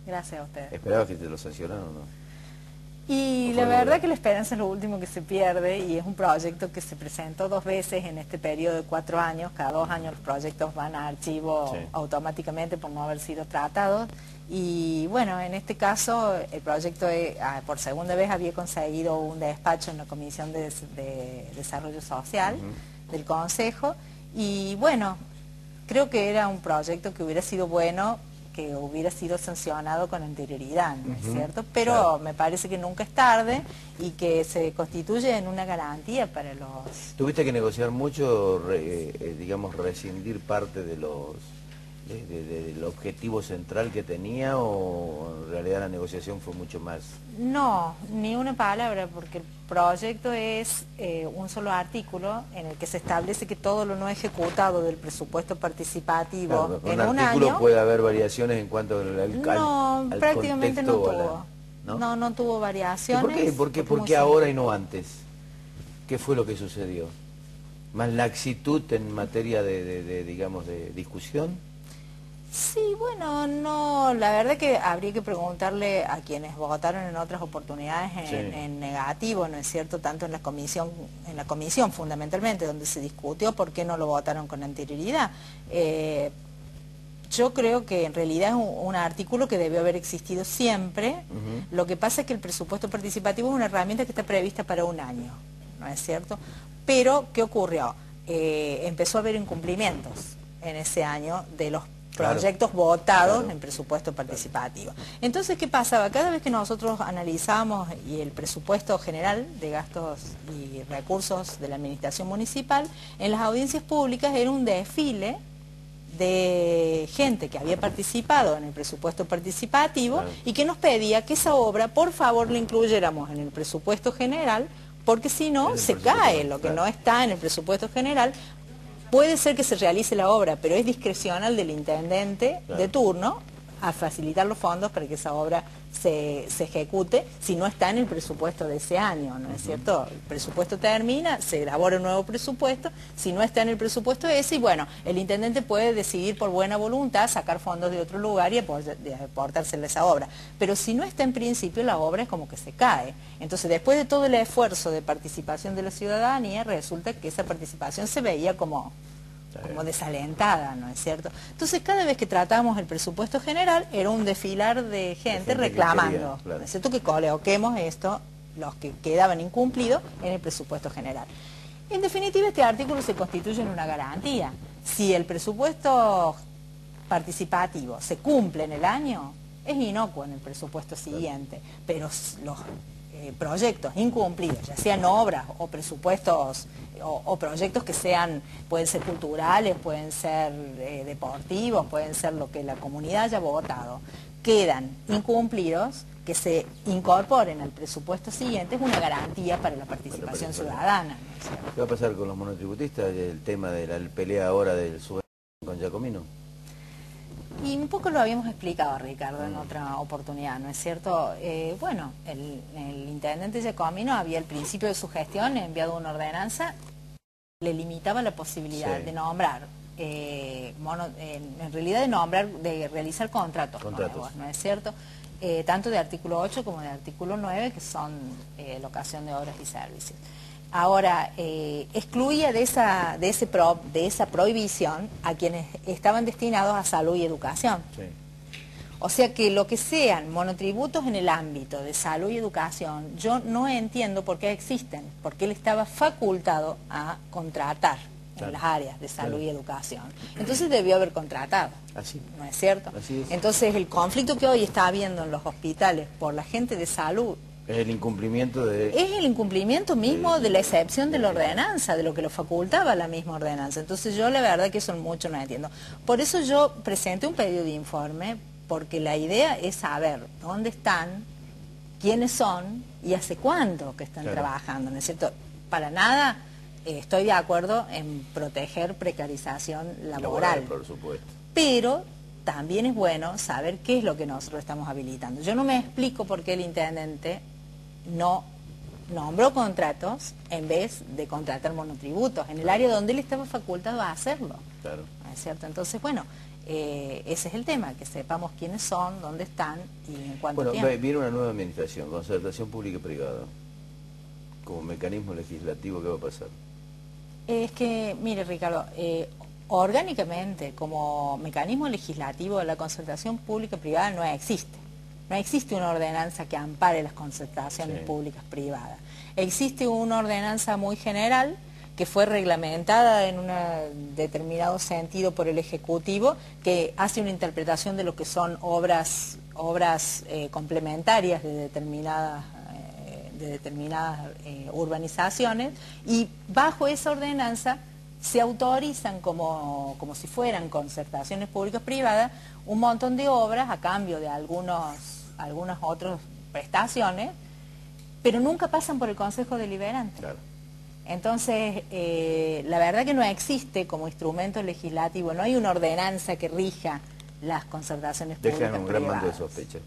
Gracias a ustedes. ¿Esperabas que te lo sancionaran o no? Y la verdad que la esperanza es lo último que se pierde y es un proyecto que se presentó 2 veces en este periodo de 4 años. Cada 2 años los proyectos van a archivo automáticamente por no haber sido tratados. Y bueno, en este caso el proyecto por segunda vez había conseguido un despacho en la Comisión de Desarrollo Social del Consejo. Y bueno, creo que era un proyecto que hubiera sido bueno que hubiera sido sancionado con anterioridad, ¿no es cierto? Pero me parece que nunca es tarde y que se constituye en una garantía para los... ¿Tuviste que negociar mucho, digamos, rescindir parte de del objetivo central que tenía, o en realidad la negociación fue mucho más? No, ni una palabra, porque el proyecto es un solo artículo en el que se establece que todo lo no ejecutado del presupuesto participativo en un artículo puede haber variaciones en cuanto al prácticamente no tuvo. ¿No? No tuvo variaciones. ¿Por qué ahora y no antes? ¿Qué fue lo que sucedió? ¿Más laxitud en materia digamos, de discusión? Sí, bueno, no, la verdad que habría que preguntarle a quienes votaron en otras oportunidades en negativo, ¿no es cierto? Tanto en la comisión fundamentalmente, donde se discutió por qué no lo votaron con anterioridad. Yo creo que en realidad es un artículo que debió haber existido siempre. Lo que pasa es que el presupuesto participativo es una herramienta que está prevista para un año, ¿no es cierto? Pero, ¿qué ocurrió? Empezó a haber incumplimientos en ese año de los proyectos votados en presupuesto participativo. Entonces, ¿qué pasaba? Cada vez que nosotros analizábamos y el presupuesto general de gastos y recursos de la administración municipal, en las audiencias públicas era un desfile de gente que había participado en el presupuesto participativo y que nos pedía que esa obra, por favor, la incluyéramos en el presupuesto general, porque si no, se cae lo que no está en el presupuesto general. Puede ser que se realice la obra, pero es discrecional del intendente de turno a facilitar los fondos para que esa obra se ejecute si no está en el presupuesto de ese año, ¿no es cierto? El presupuesto termina, se elabora un nuevo presupuesto, si no está en el presupuesto ese, y bueno, el intendente puede decidir por buena voluntad sacar fondos de otro lugar y aportársela a esa obra. Pero si no está en principio, la obra es como que se cae. Entonces, después de todo el esfuerzo de participación de la ciudadanía, resulta que esa participación se veía como desalentada, ¿no es cierto? Entonces, cada vez que tratamos el presupuesto general, era un desfilar de gente reclamando, ¿no es cierto?, que coloquemos esto, los que quedaban incumplidos, en el presupuesto general. En definitiva, este artículo se constituye en una garantía. Si el presupuesto participativo se cumple en el año, es inocuo en el presupuesto siguiente, pero los proyectos incumplidos, ya sean obras o presupuestos o proyectos que pueden ser culturales, pueden ser deportivos, pueden ser lo que la comunidad haya votado, quedan incumplidos, que se incorporen al presupuesto siguiente, es una garantía para la participación ciudadana, ¿no? ¿Qué va a pasar con los monotributistas? El tema de la pelea ahora del con Giacomino. Y un poco lo habíamos explicado, Ricardo, en otra oportunidad, ¿no es cierto? Bueno, el intendente Giacomino había al principio de su gestión enviado una ordenanza, le limitaba la posibilidad de nombrar, en realidad de realizar contratos nuevos, ¿no es cierto? Tanto de artículo 8 como de artículo 9, que son locación de obras y servicios. Ahora, excluía de esa prohibición a quienes estaban destinados a salud y educación. O sea que lo que sean monotributos en el ámbito de salud y educación, yo no entiendo por qué existen, porque él estaba facultado a contratar en las áreas de salud y educación. Entonces debió haber contratado, ¿no es cierto? Entonces el conflicto que hoy está habiendo en los hospitales por la gente de salud, es el incumplimiento de... Es el incumplimiento mismo de la excepción de la ordenanza, de lo que lo facultaba la misma ordenanza. Entonces yo la verdad que eso mucho no entiendo. Por eso yo presenté un pedido de informe, porque la idea es saber dónde están, quiénes son y hace cuánto que están trabajando, ¿no es cierto? Para nada estoy de acuerdo en proteger precarización laboral, por supuesto. Pero también es bueno saber qué es lo que nosotros estamos habilitando. Yo no me explico por qué el intendente no nombró contratos en vez de contratar monotributos en el área donde él estaba facultado a hacerlo. ¿No es cierto? Entonces, bueno, ese es el tema, que sepamos quiénes son, dónde están y en cuánto Bueno, tiempo. viene una nueva administración, concertación pública y privada. Como mecanismo legislativo, ¿qué va a pasar? Es que, mire Ricardo, orgánicamente como mecanismo legislativo la concertación pública-privada no existe. No existe una ordenanza que ampare las concertaciones públicas-privadas. Existe una ordenanza muy general que fue reglamentada en un determinado sentido por el Ejecutivo, que hace una interpretación de lo que son obras complementarias de determinadas urbanizaciones, y bajo esa ordenanza se autorizan como si fueran concertaciones públicas privadas un montón de obras a cambio de algunas otras prestaciones, pero nunca pasan por el Consejo Deliberante. Claro. Entonces, la verdad que no existe como instrumento legislativo, no hay una ordenanza que rija las concertaciones públicas privadas. Dejan un gran manto de sospecha.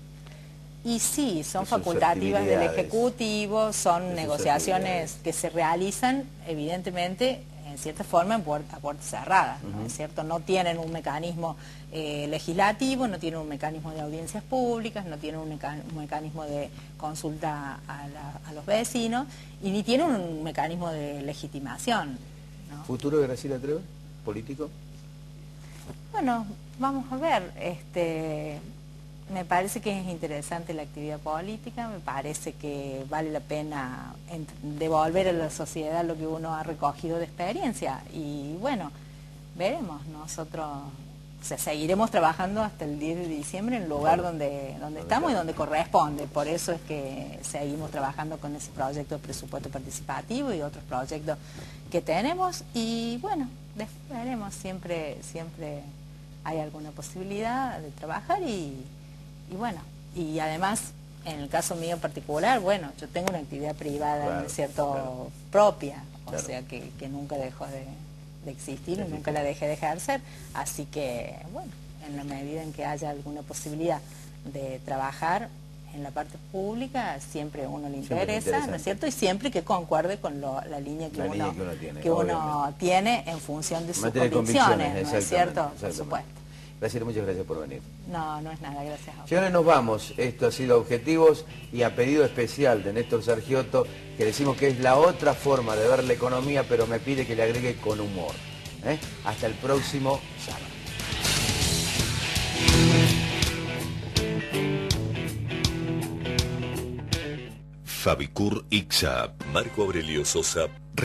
Y sí, son facultativas del Ejecutivo, son de negociaciones que se realizan, evidentemente, en cierta forma, a puertas cerradas, ¿no es cierto? No tienen un mecanismo legislativo, no tienen un mecanismo de audiencias públicas, no tienen un mecanismo de consulta a los vecinos, y ni tienen un mecanismo de legitimación, ¿no? ¿Futuro de Graciela Treve, político? Bueno, vamos a ver, me parece que es interesante la actividad política, me parece que vale la pena devolver a la sociedad lo que uno ha recogido de experiencia, y bueno, veremos, nosotros seguiremos trabajando hasta el 10 de diciembre en el lugar donde estamos y donde corresponde. Por eso es que seguimos trabajando con ese proyecto de presupuesto participativo y otros proyectos que tenemos, y bueno, veremos, siempre hay alguna posibilidad de trabajar, y bueno, y además, en el caso mío particular, bueno, yo tengo una actividad privada, Claro, ¿no es cierto?, claro. propia, o Claro. sea que nunca dejó de existir y nunca la dejé de ejercer, así que, bueno, en la medida en que haya alguna posibilidad de trabajar en la parte pública, siempre a uno le interesa, ¿no es cierto?, y siempre que concuerde con la línea que uno tiene en función de sus convicciones, ¿no es cierto?, por supuesto. Gracias, muchas gracias por venir. No es nada, gracias a vos. Señores, nos vamos. Esto ha sido Objetivos, y a pedido especial de Néstor Sargiotto, que decimos que es la otra forma de ver la economía, pero me pide que le agregue con humor. Hasta el próximo sábado. Fabicur Ixap, Marco Aurelio Sosa